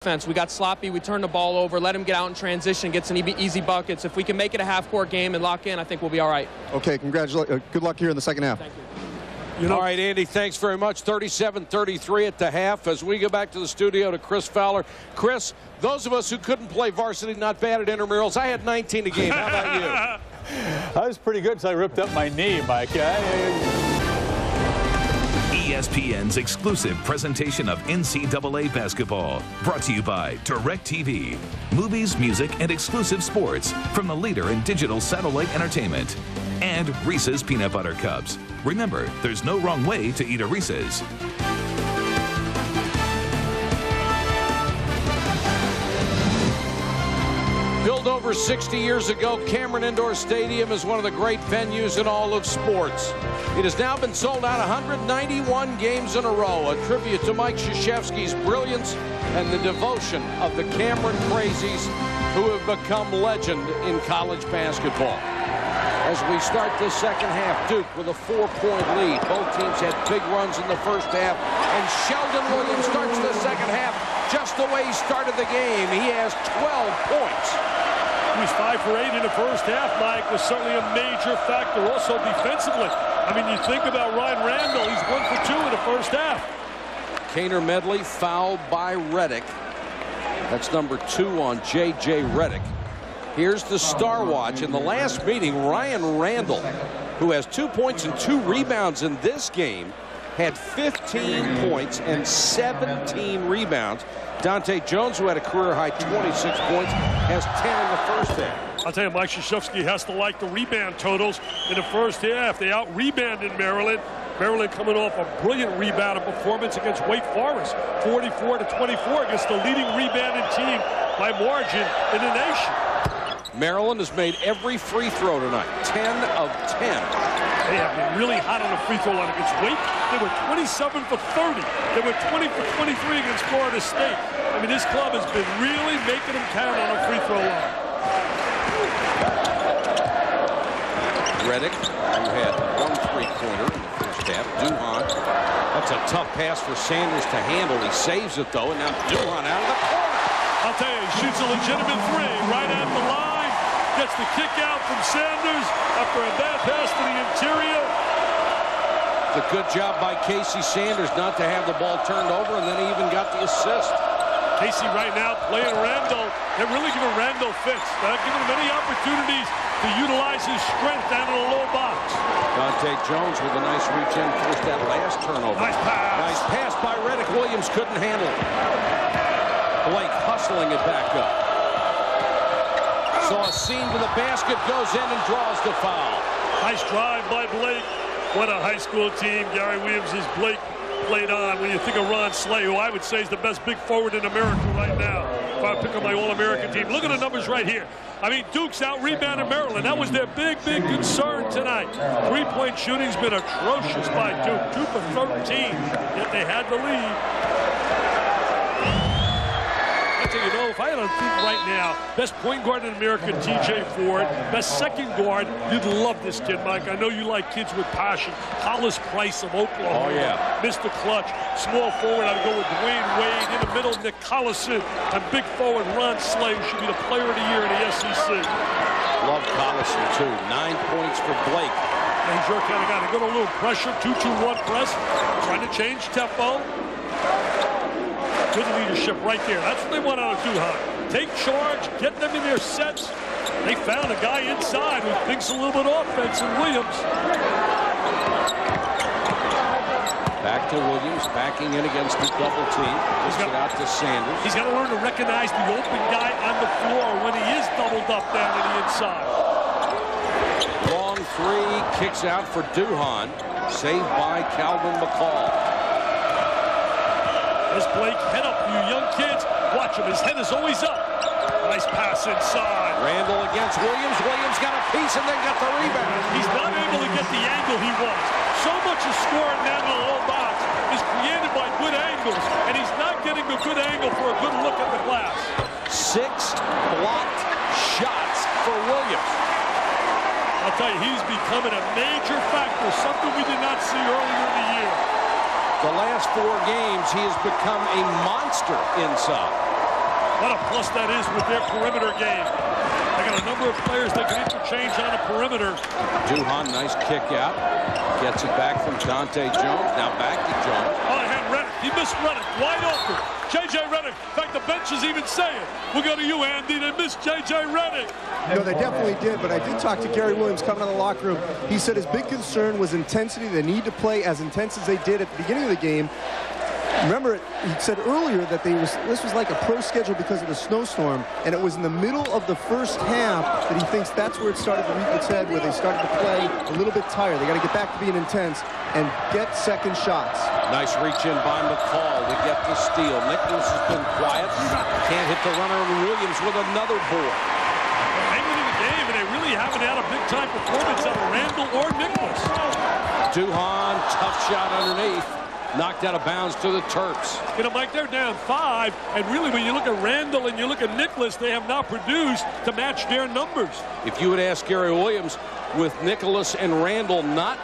Defense. We got sloppy, we turned the ball over, let him get out in transition, get some easy buckets. If we can make it a half-court game and lock in, I think we'll be all right. Okay, congratulations. Good luck here in the second half. Thank you. All right, Andy, thanks very much. 37-33 at the half. As we go back to the studio to Chris Fowler. Chris, those of us who couldn't play varsity, not bad at intramurals, I had 19 a game. How about you? I was pretty good until I ripped up my knee, Mike. ESPN's exclusive presentation of NCAA basketball. Brought to you by DirecTV. Movies, music, and exclusive sports from the leader in digital satellite entertainment. And Reese's Peanut Butter Cups. Remember, there's no wrong way to eat a Reese's. Built over 60 years ago, Cameron Indoor Stadium is one of the great venues in all of sports. It has now been sold out 191 games in a row, a tribute to Mike Krzyzewski's brilliance and the devotion of the Cameron Crazies, who have become legend in college basketball. As we start this second half, Duke with a 4-point lead. Both teams had big runs in the first half, and Sheldon Williams starts the second half just the way he started the game. He has 12 points. He was 5 for 8 in the first half, Mike. Was certainly a major factor also defensively. I mean, you think about Ryan Randall. He's 1 for 2 in the first half. Kaner Medley fouled by Redick. That's number 2 on J.J. Redick. Here's the Star Watch. In the last meeting, Ryan Randall, who has 2 points and 2 rebounds in this game, had 15 points and 17 rebounds. Dante Jones, who had a career-high 26 points, has 10 in the first half. I'll tell you, Mike Krzyzewski has to like the rebound totals in the first half. They out-rebounded Maryland. Maryland coming off a brilliant rebounding performance against Wake Forest, 44-24 against the leading rebounding team by margin in the nation. Maryland has made every free throw tonight, 10 of 10. They have been really hot on the free throw line against Wake. They were 27 for 30. They were 20 for 23 against Florida State. I mean, this club has been really making them count on the free throw line. Redick, who had 1 3-pointer in the first half. Duhon, that's a tough pass for Sanders to handle. He saves it, though, and now Duhon out of the corner. I'll tell you, he shoots a legitimate 3 right at the line. Gets the kick out from Sanders after a bad pass to the interior. It's a good job by Casey Sanders not to have the ball turned over, and then he even got the assist. Casey right now playing Randall. They're really giving Randall fits. They're not giving him any opportunities to utilize his strength down in the low box. Dante Jones with a nice reach in, forced that last turnover. Nice pass. Nice pass by Redick. Williams couldn't handle it. Blake hustling it back up. Saw a seam to the basket, goes in and draws the foul. Nice drive by Blake. What a high school team Gary Williams' Blake played on. When you think of Ron Slay, who I would say is the best big forward in America right now, if I pick up my All-American team. Look at the numbers right here. I mean, Duke's out-rebounded Maryland. That was their big concern tonight. Three-point shooting's been atrocious by Duke. 2 for 13, yet they had the lead. You know, if I had to think right now, best point guard in America, TJ Ford. Best second guard, you'd love this kid, Mike. I know you like kids with passion. Hollis Price of Oklahoma. Oh, yeah. Mr. Clutch. Small forward, I'd go with Dwayne Wade. In the middle, Nick Collison. And big forward, Ron Slay, who should be the player of the year in the SEC. Love Collison, too. 9 points for Blake. And he's your kind of guy. They got a little pressure, 2-2-1 press. Trying to change tempo. Good leadership right there. That's what they want out of Duhon. Take charge, get them in their sets. They found a guy inside who thinks a little bit offense in Williams. Back to Williams, backing in against the double team. Gets it out to Sanders. He's got to learn to recognize the open guy on the floor when he is doubled up down to the inside. Long 3, kicks out for Duhon. Saved by Calvin McCall. As Blake, head up, you young kids. Watch him, his head is always up. Nice pass inside. Randall against Williams. Williams got a piece and then got the rebound. He's not able to get the angle he wants. So much of scoring down in the low box is created by good angles, and he's not getting a good angle for a good look at the glass. 6 blocked shots for Williams. I'll tell you, he's becoming a major factor, something we did not see earlier in the year. The last 4 games, he has become a monster inside. What a plus that is with their perimeter game. They got a number of players they can interchange on a perimeter. Duhan, nice kick out. Gets it back from Dante Jones. Now back to Jones. Oh, and Redick. He missed Redick. Wide open. J.J. Redick. In fact, the bench is even saying, we'll go to you, Andy. They missed J.J. Redick. No, they definitely did, but I did talk to Gary Williams coming out of the locker room. He said his big concern was intensity. They need to play as intense as they did at the beginning of the game. Remember, he said earlier that this was like a pro schedule because of the snowstorm, and it was in the middle of the first half that he thinks that's where it started to reap its head, where they started to play a little bit tired. They got to get back to being intense and get second shots. Nice reach in by McCall to get the steal. Nicholas has been quiet. Can't hit the runner, and Williams with another board. Hanging in the game, and they really haven't had a big-time performance out of Randall or Nicholas. Duhan, tough shot underneath. Knocked out of bounds to the Terps. You know, Mike, they're down 5, and really when you look at Randall and you look at Nicholas, they have not produced to match their numbers. If you would ask Gary Williams, with Nicholas and Randall not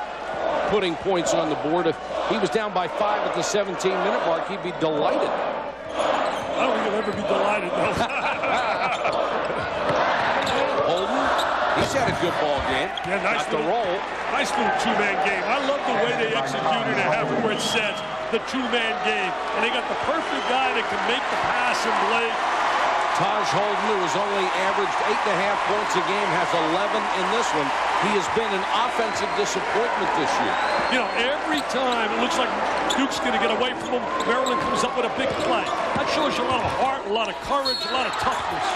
putting points on the board, if he was down by 5 at the 17-minute mark, he'd be delighted. I don't think he'll ever be delighted, though. Holden, he's had a good ball game. Yeah, nice Got the roll. Nice little two-man game. I love the way they executed it, having where it says the two-man game. And they got the perfect guy that can make the pass and Blake. Taj Holden, who has only averaged 8.5 points a game, has 11 in this one. He has been an offensive disappointment this year. You know, every time it looks like Duke's going to get away from him, Maryland comes up with a big play. That shows you a lot of heart, a lot of courage, a lot of toughness.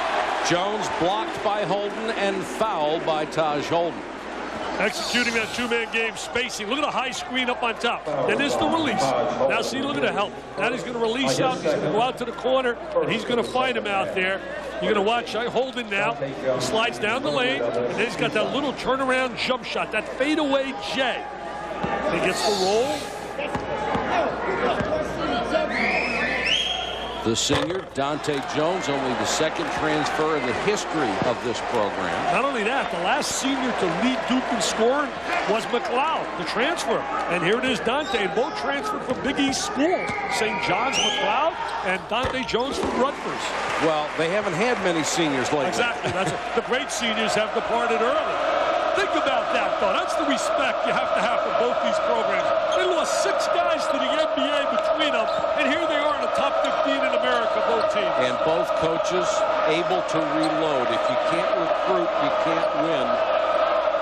Jones blocked by Holden and fouled by Taj Holden. Executing that two-man game, spacing. Look at the high screen up on top. Then there's the release. Now see, look at the help. Now he's going to release out. He's going to go out to the corner, and he's going to find him out there. You're going to watch Holden now. He slides down the lane, and then he's got that little turnaround jump shot, that fadeaway J. He gets the roll. The senior, Dante Jones, only the second transfer in the history of this program. Not only that, the last senior to lead Duke in scoring was McLeod, the transfer. And here it is, Dante, and both transferred from Big East School. St. John's McLeod and Dante Jones from Rutgers. Well, they haven't had many seniors lately. Exactly. The great seniors have departed early. Think about that, though. That's the respect you have to have for both these programs. They lost 6 guys to the NBA between them, and here they are in the top 15 in America, both teams. And both coaches able to reload. If you can't recruit, you can't win.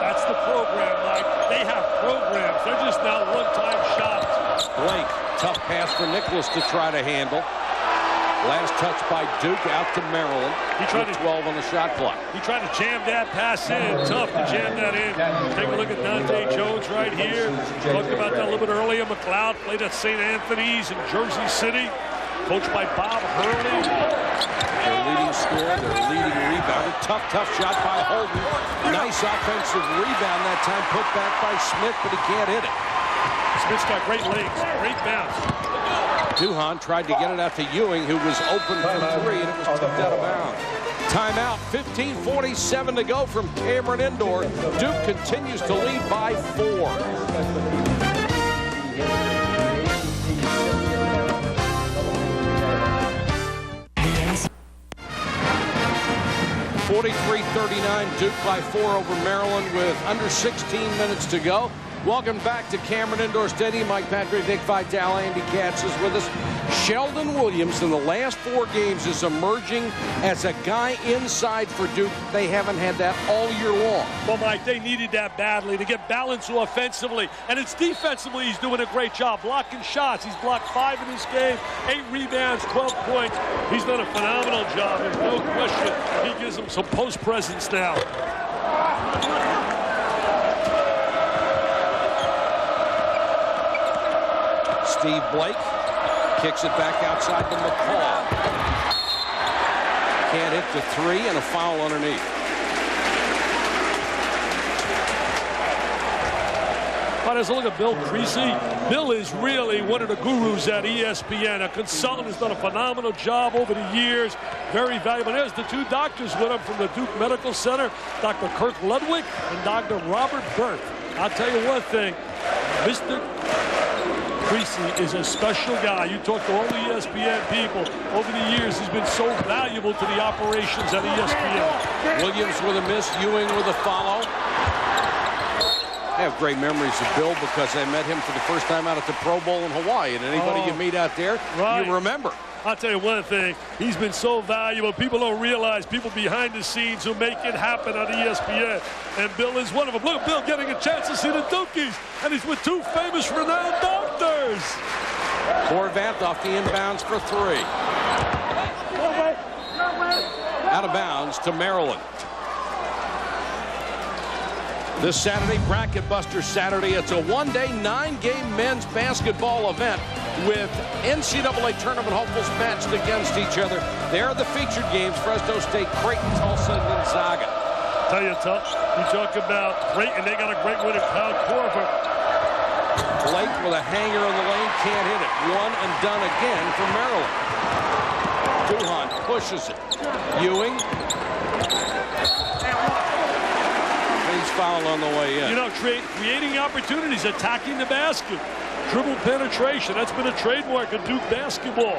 That's the program, Mike. They have programs. They're just not one-time shots. Blake, tough pass for Nicholas to try to handle. Last touch by Duke out to Maryland. He tried 12 on the shot clock. He tried to jam that pass in. Tough to jam that in. Take a look at Dante Jones right here. Talked about that a little bit earlier. McLeod played at St. Anthony's in Jersey City. Coached by Bob Hurley. Their leading scorer, their leading rebounder. Tough shot by Holden. Nice offensive rebound that time. Put back by Smith, but he can't hit it. Smith's got great legs. Great bounce. Duhan tried to get it out to Ewing, who was open for 3, and it was tipped out of bounds. Timeout, 15:47 to go from Cameron Indoor. Duke continues to lead by 4. (43-39) Duke by 4 over Maryland with under 16 minutes to go. Welcome back to Cameron Indoor Stadium. Mike Patrick, Dick Vitale, Andy Katz is with us. Sheldon Williams in the last 4 games is emerging as a guy inside for Duke. They haven't had that all year long. Well, Mike, they needed that badly to get balance offensively. And it's defensively he's doing a great job. Blocking shots. He's blocked 5 in this game. 8 rebounds, 12 points. He's done a phenomenal job. There's no question. He gives them some post presence now. Steve Blake kicks it back outside to McCall. Can't hit the 3, and a foul underneath. But as a look at Bill Creasy, Bill is really one of the gurus at ESPN. A consultant has done a phenomenal job over the years. Very valuable. There's the 2 doctors with him from the Duke Medical Center, Dr. Kirk Ludwig and Dr. Robert Berth. I'll tell you one thing, Mr. Priestley is a special guy. You talk to all the ESPN people over the years. He's been so valuable to the operations at ESPN. Williams with a miss, Ewing with a follow. I have great memories of Bill because I met him for the first time out at the Pro Bowl in Hawaii. And anybody you meet out there, you remember. I'll tell you one thing. He's been so valuable. People don't realize people behind the scenes who make it happen on ESPN. And Bill is one of them. Look, Bill getting a chance to see the Dukies. And he's with two famous, renowned doctors. Horvath off the inbounds for 3. Out of bounds to Maryland. This Saturday, Bracket Buster Saturday. It's a one-day, 9-game men's basketball event with NCAA tournament hopefuls matched against each other. They're the featured games: Fresno State, Creighton, Tulsa, and Gonzaga. Tell you, Tuck, you talk about Creighton. They got a great win at Kyle Korver. Blake with a hanger in the lane, can't hit it. One and done again for Maryland. Duhon pushes it. Ewing. He's fouled on the way in. You know, creating opportunities, attacking the basket, dribble penetration. That's been a trademark of Duke basketball.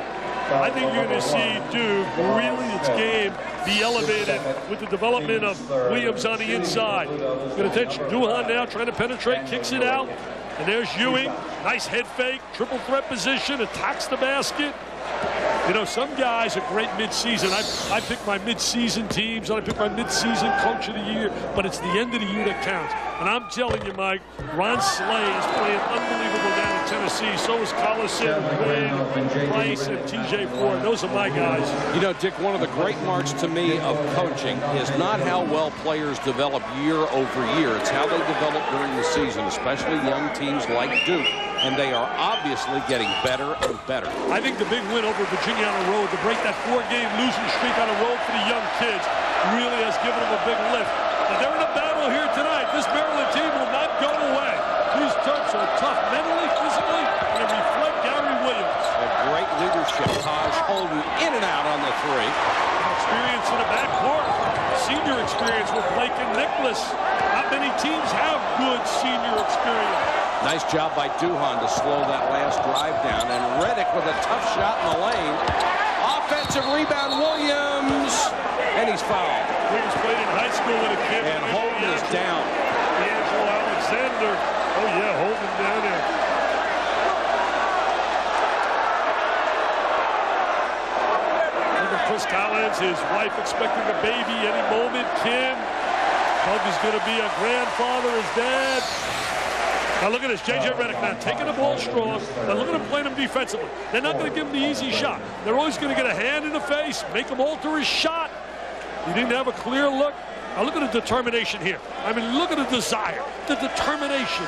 I think you're going to see Duke really its game be elevated with the development of Williams on the inside. Going to touch Duhon now, trying to penetrate, kicks it out. And there's Ewing. Nice head fake, triple threat position, attacks the basket. You know, some guys are great mid-season. I pick my mid-season teams, and I pick my mid-season coach of the year, but it's the end of the year that counts. And I'm telling you, Mike, Ron Slay is playing unbelievable down in Tennessee. So is Collison, Quinn, Price, and TJ Ford. Those are my guys. You know, Dick, one of the great marks to me of coaching is not how well players develop year over year. It's how they develop during the season, especially young teams like Duke. And they are obviously getting better and better. I think the big win over Virginia on the road to break that 4-game losing streak on the road for the young kids really has given them a big lift. But they're in a battle here tonight. This Maryland team will not go away. These Terps are tough mentally, physically, and they reflect Gary Williams. A great leadership. Taj Holden in and out on the 3. Experience in the backcourt. Senior experience with Blake and Nicholas. Not many teams have good senior experience. Nice job by Duhon to slow that last drive down. And Reddick with a tough shot in the lane. Offensive rebound, Williams. And he's fouled. Williams played in high school with a kid. And Holden is down. D'Angelo Alexander. Oh, yeah, Holden down there. Look at Chris Collins, his wife expecting a baby any moment. Kim. Doug is going to be a grandfather, his dad. Now look at this, J.J. Reddick now taking the ball strong. Now look at him playing him defensively. They're not going to give him the easy shot. They're always going to get a hand in the face, make him alter his shot. He didn't have a clear look. Now look at the determination here. I mean, look at the desire, the determination,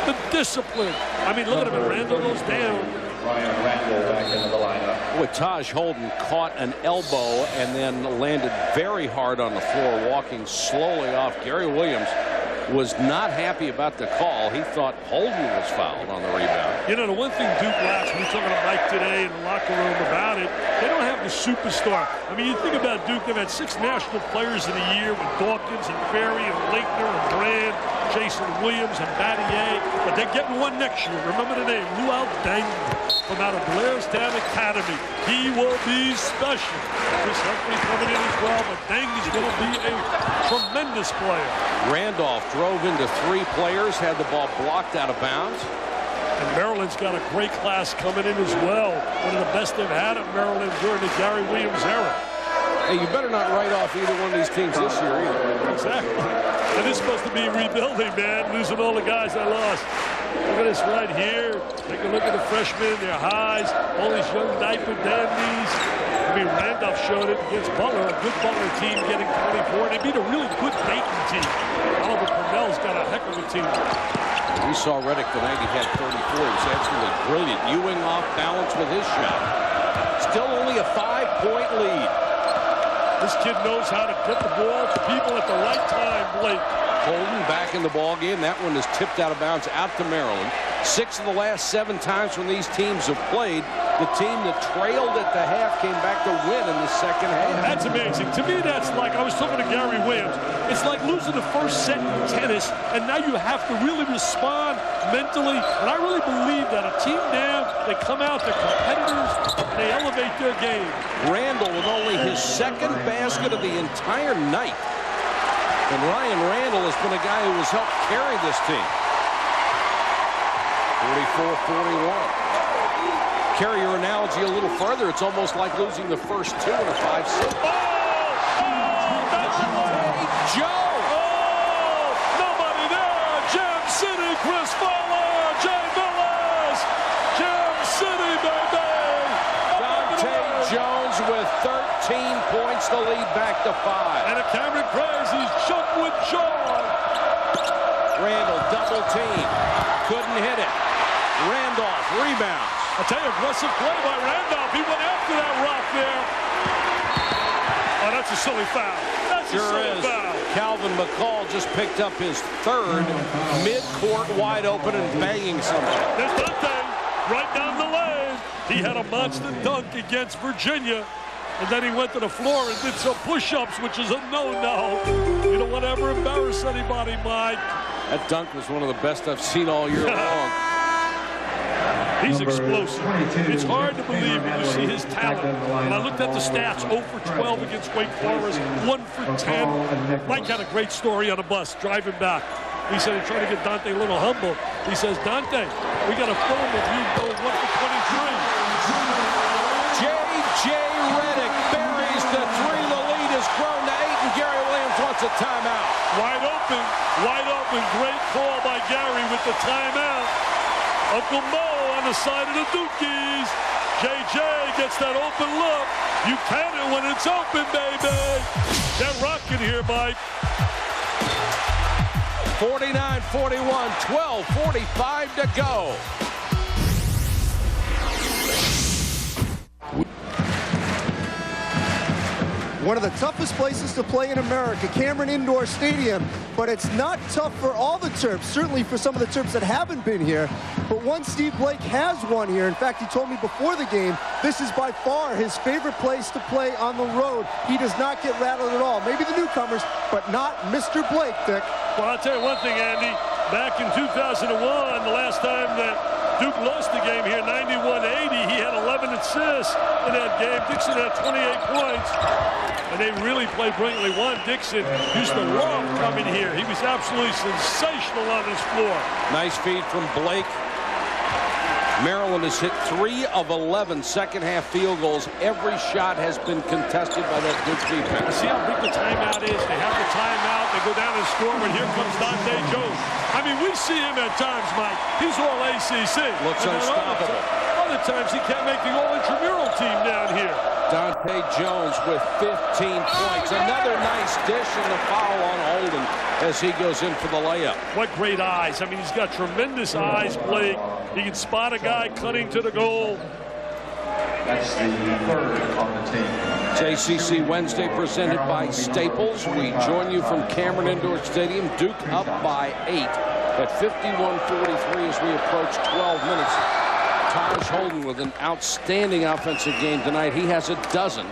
the discipline. I mean, look at him, and Randall goes down. Ryan Randall back into the lineup. With Taj Holden caught an elbow and then landed very hard on the floor, walking slowly off. Gary Williams was not happy about the call. He thought Holden was fouled on the rebound. You know, the one thing Duke lacks, we were talking to Mike today in the locker room about it, they don't have the superstar. I mean, you think about Duke, they've had 6 national players of the year with Dawkins and Ferry and Laettner and Brand, Jason Williams and Battier, but they're getting one next year. Remember the name, Luol Deng from out of Blairstown Academy. He will be special. Chris Humphrey coming in as well, but Deng is going to be a tremendous player. Randolph drove into 3 players, had the ball blocked out of bounds. And Maryland's got a great class coming in as well. One of the best they've had at Maryland during the Gary Williams era. Hey, you better not write off either one of these teams this year either. Exactly. And it's supposed to be rebuilding, man, losing all the guys I lost. Look at this right here. Take a look at the freshmen, their highs, all these young diaper dandies. I mean, Randolph showed it against Butler, a good Butler team getting 24. They beat a really good Dayton team. Oliver Purnell's got a heck of a team. We saw Reddick tonight. He had 34. He's absolutely brilliant. Ewing off balance with his shot. Still only a 5-point lead. This kid knows how to get the ball to people at the right time, Blake. Holden back in the ball game. That one is tipped out of bounds out to Maryland. 6 of the last 7 times when these teams have played, the team that trailed at the half came back to win in the second half. That's amazing. To me, that's like, I was talking to Gary Williams, it's like losing the first set in tennis, and now you have to really respond mentally. And I really believe that a team down, they come out, they're competitors, and they elevate their game. Randall with only his 2nd basket of the entire night. And Ryan Randall has been a guy who has helped carry this team. 44-41. Carry your analogy a little further. It's almost like losing the first 2 in a 5-set. Joe! Oh, nobody there. Jam City, Chris Fowler, Jay Villas. Jam City, baby. Dante Jones with 13 points to lead back to 5. And a Cameron Crazy's jumped with joy. Randall double team. Couldn't hit it. Randolph rebounds. I tell you, aggressive play by Randolph. He went after that rock there. Oh, that's a silly foul. That's a silly foul. Calvin McCall just picked up his 3rd, mid-court wide open and banging something. There's Dante right down the lane. He had a monster dunk against Virginia. And then he went to the floor and did some push-ups, which is a no-no. You don't want to ever embarrass anybody, Mike. That dunk was one of the best I've seen all year long. He's explosive. It's hard to believe when you see his talent. And I looked at the stats, 0 for 12 against Wake Forest, 1 for 10. Mike had a great story on a bus driving back. He said he's trying to get Dante a little humble. He says, Dante, we got a film of you going 1 for 23. J.J. Redick buries the 3. The lead has grown to 8, and Gary Williams wants a timeout. Wide open, wide open. Great call by Gary with the timeout. Uncle Mo on the side of the Dukies. J.J. gets that open look. You can it when it's open, baby. They're rocking here, Mike. 49-41, 12:45 to go. One of the toughest places to play in America, Cameron Indoor Stadium, but it's not tough for all the Terps, certainly for some of the Terps that haven't been here, but one Steve Blake has won here. In fact, he told me before the game, this is by far his favorite place to play on the road. He does not get rattled at all. Maybe the newcomers, but not Mr. Blake, Dick. Well, I'll tell you one thing, Andy. Back in 2001, the last time that Duke lost the game here, 91-80, he had 11 assists in that game. Dixon had 28 points. And they really played brilliantly. Juan Dixon used to love coming here. He was absolutely sensational on his floor. Nice feed from Blake. Maryland has hit 3 of 11 second-half field goals. Every shot has been contested by that Duke defense. See how big the timeout is? They have the timeout. They go down and score, but here comes Dante Jones. I mean, we see him at times, Mike. He's all ACC. Looks unstoppable. Other times he can't make the all-intramural team down here. Dante Jones with 15 points. Another nice dish and the foul on Holden as he goes in for the layup. What great eyes. I mean, he's got tremendous eyes, Blake. He can spot a guy cutting to the goal. That's the 3rd on the team. JCC Wednesday presented by Staples. We join you from Cameron Indoor Stadium. Duke up by 8 at 51-43 as we approach 12 minutes. Taj Holden with an outstanding offensive game tonight. He has a dozen.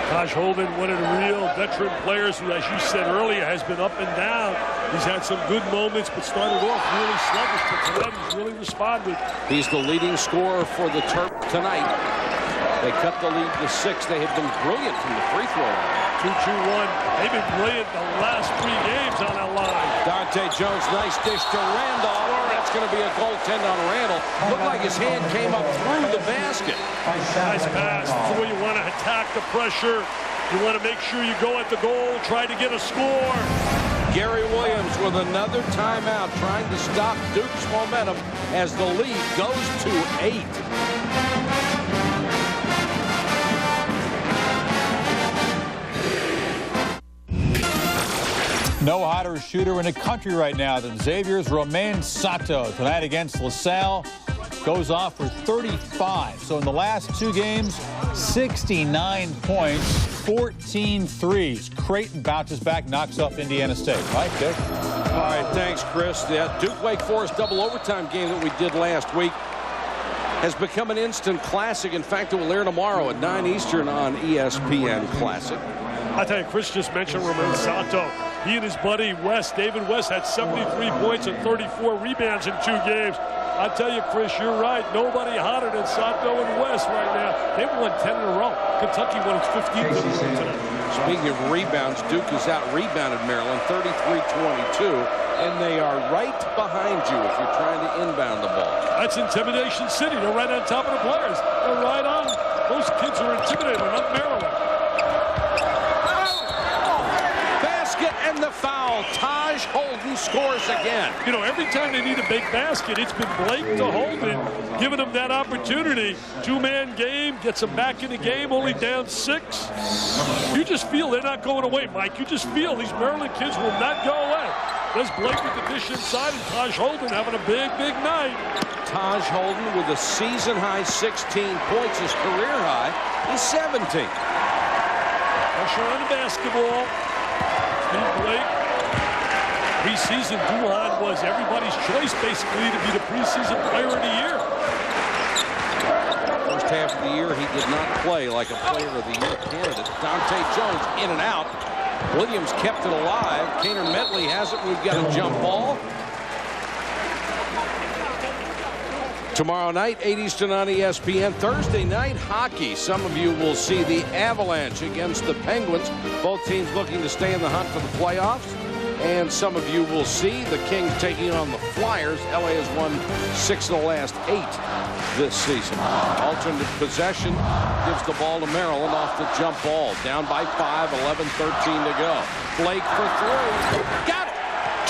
Taj Holden, one of the real veteran players who, as you said earlier, has been up and down. He's had some good moments, but started off really sluggish. But tonight he's really responded. He's the leading scorer for the Terp tonight. They cut the lead to 6. They have been brilliant from the free throw line. 2-2-1. They've been brilliant the last 3 games on that line. Dante Jones, nice dish to Randolph. That's going to be a goaltend on Randall. Looked like his hand came up through the basket. Nice pass. This is where you want to attack the pressure. You want to make sure you go at the goal, try to get a score. Gary Williams with another timeout trying to stop Duke's momentum as the lead goes to 8. No hotter shooter in the country right now than Xavier's Romain Sato. Tonight against LaSalle, goes off for 35. So in the last 2 games, 69 points, 14 threes. Creighton bounces back, knocks off Indiana State. Mike, Dick? All right, thanks, Chris. That Duke-Wake Forest double overtime game that we did last week has become an instant classic. In fact, it will air tomorrow at 9 Eastern on ESPN Classic. I tell you, Chris just mentioned Ramon Sato. He and his buddy West, David West, had 73 points and 34 rebounds in 2 games. I tell you, Chris, you're right. Nobody hotter than Sato and West right now. They've won 10 in a row. Kentucky won its 15th tonight. Speaking of rebounds, Duke has out-rebounded Maryland 33-22, and they are right behind you if you're trying to inbound the ball. That's Intimidation City. They're right on top of the players. They're right on. Those kids are intimidated, not Maryland. Basket and the foul. Taj Holden scores again. You know, every time they need a big basket, it's been Blake to Holden, giving them that opportunity. 2-man game, gets them back in the game, only down 6. You just feel they're not going away, Mike. You just feel these Maryland kids will not go away. There's Blake with the dish inside, and Taj Holden having a big, big night. Taj Holden with a season-high 16 points, his career high is 17. Pressure on the basketball. Steve Blake. Preseason, Duhon was everybody's choice, basically, to be the preseason player of the year. First half of the year, he did not play like a player of the year candidate. Dante Jones in and out. Williams kept it alive. Kaner Medley has it. We've got a jump ball. Tomorrow night, 8 Eastern on ESPN. Thursday night, hockey. Some of you will see the Avalanche against the Penguins. Both teams looking to stay in the hunt for the playoffs. And some of you will see the Kings taking on the Flyers. LA has won 6 of the last 8 this season. Alternate possession gives the ball to Maryland off the jump ball. Down by 5, 11-13 to go. Blake for 3. Got it!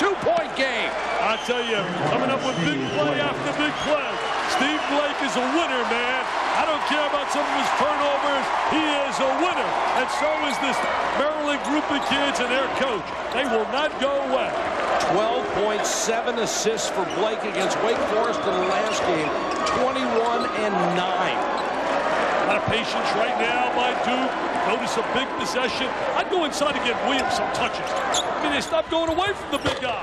2-point game. I tell you, coming up with big play after big play. Steve Blake is a winner, man. I don't care about some of his turnovers. He is a winner. And so is this Maryland group of kids and their coach. They will not go away. 12.7 assists for Blake against Wake Forest in the last game. 21-9. A lot of patience right now by Duke. Notice a big possession. I'd go inside to get Williams some touches. I mean, they stopped going away from the big guy.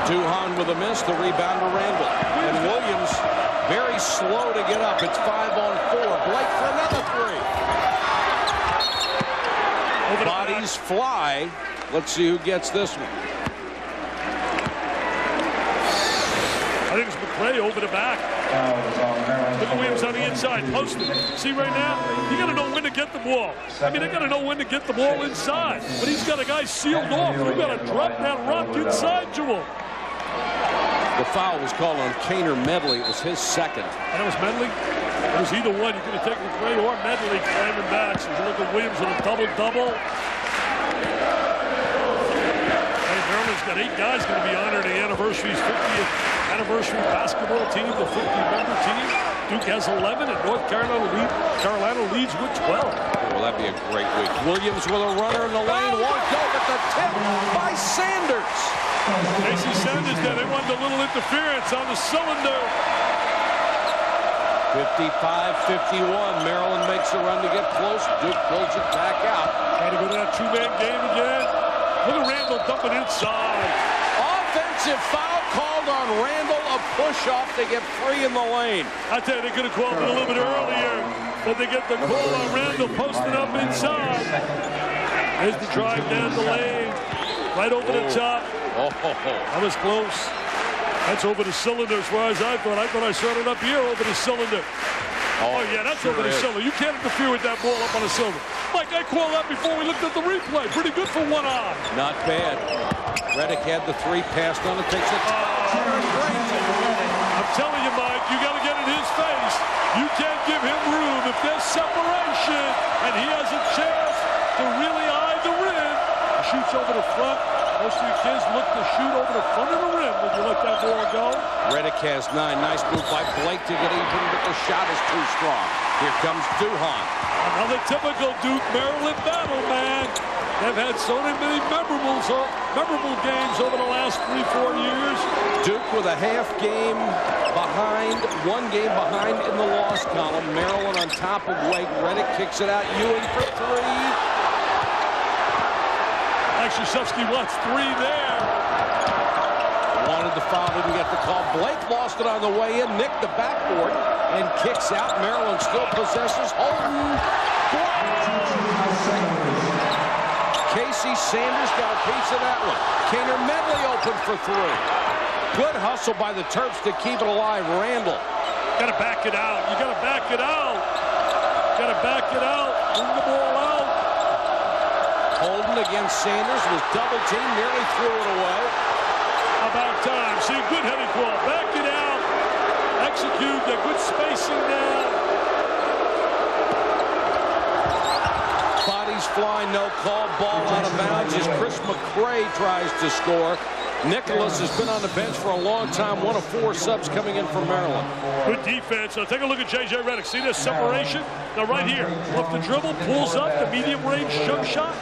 Duhon with a miss. The rebound to Randall. And Williams very slow to get up. It's 5-on-4. Blake for another 3. Bodies fly. Let's see who gets this one. I think it's McCray over the back. Look at Williams on the inside, posted. See right now, you got to know when to get the ball. I mean, they got to know when to get the ball inside. But he's got a guy sealed off. You got to drop that rock inside to him. The foul was called on Kaner Medley. It was his second. And it was Medley. It was either one. You could have taken McCray or Medley climbing back. So you look at Williams with a double-double. Maryland's got 8 guys going to be honored the anniversary's 50th anniversary basketball team, the 50-member team. Duke has 11, and North Carolina leads with 12. Well, that'd be a great week. Williams with a runner in the lane. Won't go, but the tip by Sanders. Casey Sanders there. They wanted a little interference on the cylinder. 55-51. Maryland makes a run to get close. Duke pulls it back out. Trying to go to that 2-man game again. Look at Randall dumping inside. Offensive foul called on Randall. A push-off to get free in the lane. I tell you, they could have called it a little bit earlier, but they get the call on Randall posting up inside. There's the drive down the lane. Right over the top. That was close. That's over the cylinder as far as I thought. I thought I saw it up here over the cylinder. Oh, yeah, that's over the cylinder. You can't interfere with that ball up on the cylinder. Mike, I called that before we looked at the replay. Pretty good for one eye. Not bad. Reddick had the 3, passed on it, takes it. I'm telling you, Mike, you got to get in his face. You can't give him room. If there's separation and he has a chance to really eye the rim, he shoots over the front. Most of the kids look to shoot over the front of the rim when you let that ball go. Reddick has 9. Nice move by Blake to get even, but the shot is too strong. Here comes Duhon. Another typical Duke Maryland battle, man. They've had so many memorable games over the last 3-4 years. Duke with a half game behind, 1 game behind in the loss column. Maryland on top of Wake. Reddick kicks it out. Ewing for 3. Mike Krzyzewski wants 3 there. Wanted the foul, didn't get the call. Blake lost it on the way in. Nicked the backboard and kicks out. Maryland still possesses. Holden. Casey Sanders got a piece of that one. Kaner Medley open for 3. Good hustle by the Terps to keep it alive. Randall. Got to back it out. You got to back it out. Got to back it out. Bring the ball out. Holden against Sanders was double teamed, nearly threw it away. About time. See a good heading call. Back it out. Execute. Get good spacing now. Bodies fly, no call. Ball out of bounds as Chris McCray tries to score. Nicholas has been on the bench for a long time. 1 of 4 subs coming in from Maryland. Good defense. Take a look at J.J. Reddick. See this separation? Now right here. Off the dribble, pulls up the medium range jump shot.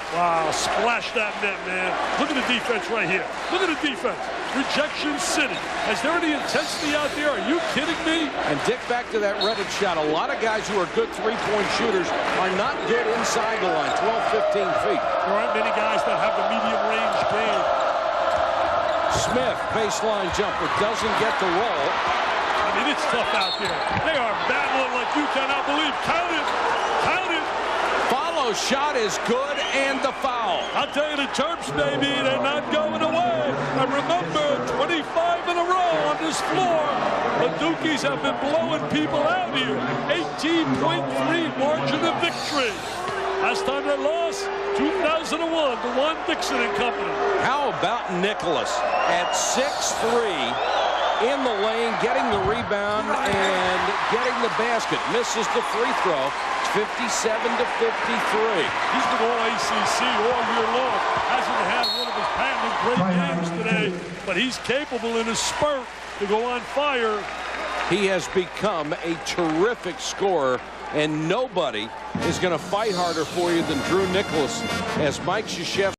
Wow, splash that net, man. Look at the defense right here. Look at the defense. Rejection City. Is there any intensity out there? Are you kidding me? And Dick, back to that Reddick shot. A lot of guys who are good three-point shooters are not good inside the line, 12, 15 feet. There aren't many guys that have the medium range game. Smith, baseline jumper, doesn't get the roll. I mean, it's tough out there. They are battling like you cannot believe. Count it. Count it. Follow shot is good, and the foul. I'll tell you, the Terps, baby, they're not going away. And remember, 25 in a row on this floor. The Dukies have been blowing people out here. 18.3 margin of victory. Last time they lost, 2001 to Juan Dixon and company. How about Nicholas at 6'3", in the lane, getting the rebound and getting the basket. Misses the free throw. 57 to 53. He's been all ACC all year long. Hasn't had one of his patented great games today, but he's capable in a spurt to go on fire. He has become a terrific scorer, and nobody is going to fight harder for you than Drew Nicholas as Mike Krzyzewski